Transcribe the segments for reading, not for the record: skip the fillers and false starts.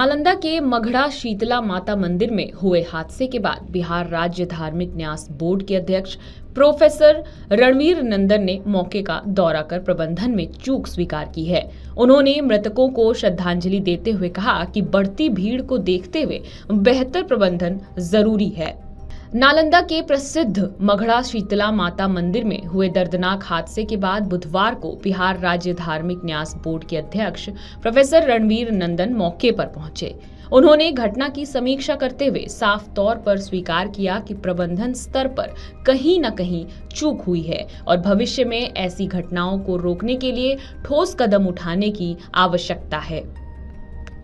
नालंदा के मगड़ा शीतला माता मंदिर में हुए हादसे के बाद बिहार राज्य धार्मिक न्यास बोर्ड के अध्यक्ष प्रोफेसर रणवीर नंदन ने मौके का दौरा कर प्रबंधन में चूक स्वीकार की है। उन्होंने मृतकों को श्रद्धांजलि देते हुए कहा कि बढ़ती भीड़ को देखते हुए बेहतर प्रबंधन जरूरी है। नालंदा के प्रसिद्ध मगड़ा शीतला माता मंदिर में हुए दर्दनाक हादसे के बाद बुधवार को बिहार राज्य धार्मिक न्यास बोर्ड के अध्यक्ष प्रोफेसर रणवीर नंदन मौके पर पहुंचे। उन्होंने घटना की समीक्षा करते हुए साफ तौर पर स्वीकार किया कि प्रबंधन स्तर पर कहीं न कहीं चूक हुई है और भविष्य में ऐसी घटनाओं को रोकने के लिए ठोस कदम उठाने की आवश्यकता है।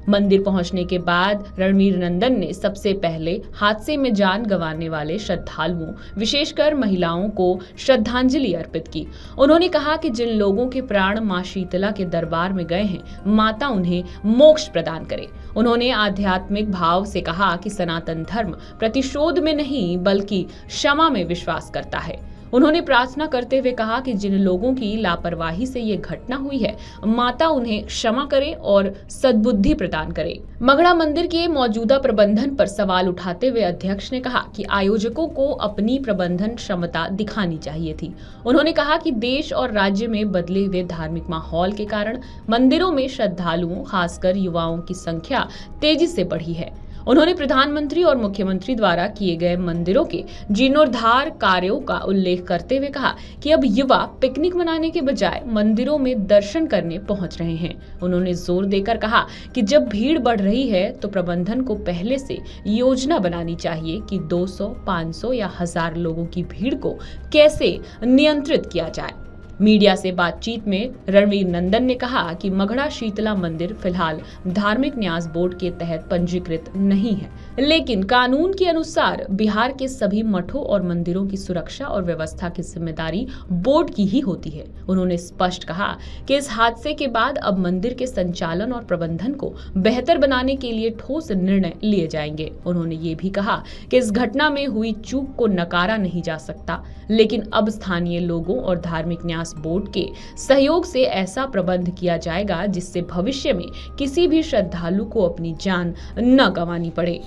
मंदिर पहुंचने के बाद रणवीर नंदन ने सबसे पहले हादसे में जान गंवाने वाले श्रद्धालुओं, विशेषकर महिलाओं को श्रद्धांजलि अर्पित की। उन्होंने कहा कि जिन लोगों के प्राण मां शीतला के दरबार में गए हैं, माता उन्हें मोक्ष प्रदान करे। उन्होंने आध्यात्मिक भाव से कहा कि सनातन धर्म प्रतिशोध में नहीं बल्कि क्षमा में विश्वास करता है। उन्होंने प्रार्थना करते हुए कहा कि जिन लोगों की लापरवाही से ये घटना हुई है, माता उन्हें क्षमा करे और सद्बुद्धि प्रदान करे। मगड़ा मंदिर के मौजूदा प्रबंधन पर सवाल उठाते हुए अध्यक्ष ने कहा कि आयोजकों को अपनी प्रबंधन क्षमता दिखानी चाहिए थी। उन्होंने कहा कि देश और राज्य में बदले हुए धार्मिक माहौल के कारण मंदिरों में श्रद्धालुओं, खासकर युवाओं की संख्या तेजी से बढ़ी है। उन्होंने प्रधानमंत्री और मुख्यमंत्री द्वारा किए गए मंदिरों के जीर्णोद्धार कार्यों का उल्लेख करते हुए कहा कि अब युवा पिकनिक मनाने के बजाय मंदिरों में दर्शन करने पहुंच रहे हैं। उन्होंने जोर देकर कहा कि जब भीड़ बढ़ रही है तो प्रबंधन को पहले से योजना बनानी चाहिए कि 200, 500 या 1000 लोगों की भीड़ को कैसे नियंत्रित किया जाए। मीडिया से बातचीत में रणवीर नंदन ने कहा कि मगड़ा शीतला मंदिर फिलहाल धार्मिक न्यास बोर्ड के तहत पंजीकृत नहीं है, लेकिन कानून के अनुसार बिहार के सभी मठों और मंदिरों की सुरक्षा और व्यवस्था की जिम्मेदारी बोर्ड की ही होती है। उन्होंने स्पष्ट कहा कि इस हादसे के बाद अब मंदिर के संचालन और प्रबंधन को बेहतर बनाने के लिए ठोस निर्णय लिए जाएंगे। उन्होंने ये भी कहा कि इस घटना में हुई चूक को नकारा नहीं जा सकता, लेकिन अब स्थानीय लोगों और धार्मिक न्यास बोर्ड के सहयोग से ऐसा प्रबंध किया जाएगा जिससे भविष्य में किसी भी श्रद्धालु को अपनी जान न गंवानी पड़े।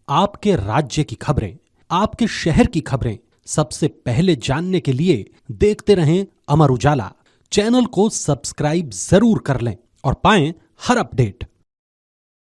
आपके राज्य की खबरें, आपके शहर की खबरें सबसे पहले जानने के लिए देखते रहें अमर उजाला। चैनल को सब्सक्राइब जरूर कर लें और पाएं हर अपडेट।